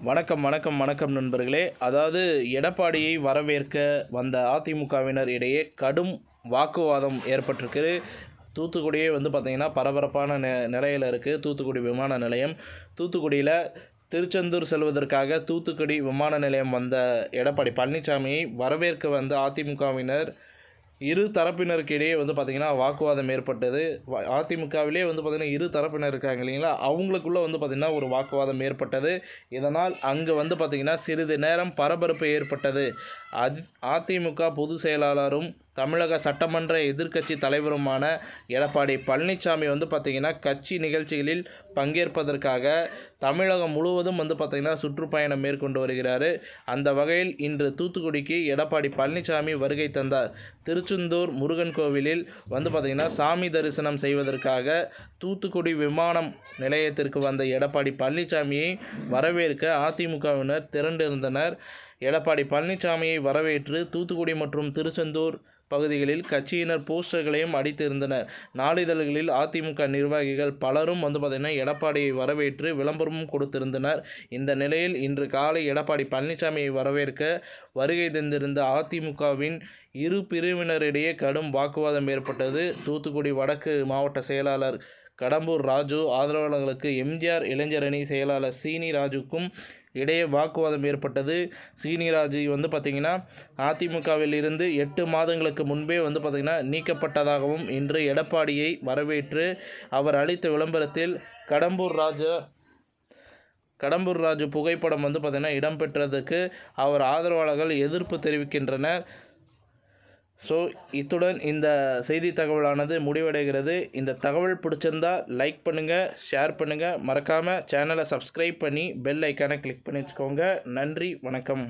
வணக்கம் வணக்கம் வணக்கம் நண்பர்களே. அதாவது எடப்பாடியை வரவேற்க வந்த அதிமுகவினர் இடையே கடும் வாக்குவாதம் ஏற்பட்டிருக்கு. தூத்துக்குடியே பார்த்திங்கன்னா பரபரப்பான நிலையில் இருக்குது. தூத்துக்குடி விமான நிலையம். தூத்துக்குடியில் திருச்செந்தூர் செல்வதற்காக தூத்துக்குடி விமான நிலையம் வந்த எடப்பாடி பழனிசாமியை வரவேற்க வந்த அதிமுகவினர் இரு தரப்பினருக்கு இடையே பார்த்திங்கன்னா வாக்குவாதம் ஏற்பட்டது. அதிமுகவிலே பார்த்திங்கன்னா இரு தரப்பினர் இருக்காங்க இல்லைங்களா, அவங்களுக்குள்ளே பார்த்திங்கன்னா ஒரு வாக்குவாதம் ஏற்பட்டது. இதனால் அங்கே பார்த்திங்கன்னா சிறிது நேரம் பரபரப்பு ஏற்பட்டது. அதிமுக பொதுச் செயலாளரும் தமிழக சட்டமன்ற எதிர்க்கட்சி தலைவருமான எடப்பாடி பழனிசாமி பார்த்திங்கன்னா கட்சி நிகழ்ச்சிகளில் பங்கேற்பதற்காக தமிழகம் முழுவதும் பார்த்திங்கன்னா சுற்றுப்பயணம் மேற்கொண்டு வருகிறார். அந்த வகையில் இன்று தூத்துக்குடிக்கு எடப்பாடி பழனிசாமி வருகை தந்தார். திருச்செந்தூர் முருகன் கோவிலில் பார்த்திங்கன்னா சாமி தரிசனம் செய்வதற்காக தூத்துக்குடி விமானம் நிலையத்திற்கு வந்த எடப்பாடி பழனிசாமியை வரவேற்க அதிமுகவினர் திரண்டிருந்தனர். எடப்பாடி பழனிசாமியை வரவேற்று தூத்துக்குடி மற்றும் திருச்செந்தூர் பகுதிகளில் கட்சியினர் போஸ்டர்களையும் அடித்திருந்தனர். நாளிதழ்களில் அதிமுக நிர்வாகிகள் பலரும் பார்த்திங்கன்னா எடப்பாடியை வரவேற்று விளம்பரமும் கொடுத்திருந்தனர். இந்த நிலையில் இன்று காலை எடப்பாடி பழனிசாமியை வரவேற்க வருகை தந்திருந்த அதிமுகவின் இரு பிரிவினரிடையே கடும் வாக்குவாதம் ஏற்பட்டது. தூத்துக்குடி வடக்கு மாவட்ட செயலாளர் கடம்பூர் ராஜு ஆதரவாளர்களுக்கு எம்ஜிஆர் இளைஞரணி செயலாளர் சீனி ராஜுக்கும் இடையே வாக்குவாதம் ஏற்பட்டது. சீனி ராஜு பார்த்திங்கன்னா அதிமுகவில் இருந்து 8 மாதங்களுக்கு முன்பே பார்த்திங்கன்னா நீக்கப்பட்டதாகவும் இன்று எடப்பாடியை வரவேற்று அவர் அளித்த விளம்பரத்தில் கடம்பூர் ராஜு புகைப்படம் பார்த்திங்கன்னா இடம்பெற்றதுக்கு அவர் ஆதரவாளர்கள் எதிர்ப்பு தெரிவிக்கின்றனர். ஸோ இத்துடன் இந்த செய்தி தகவலானது முடிவடைகிறது. இந்த தகவல் பிடிச்சிருந்தால் லைக் பண்ணுங்கள், ஷேர் பண்ணுங்கள், மறக்காமல் சேனலை சப்ஸ்கிரைப் பண்ணி பெல் ஐக்கானை கிளிக் பண்ணி வச்சுக்கோங்க. நன்றி, வணக்கம்.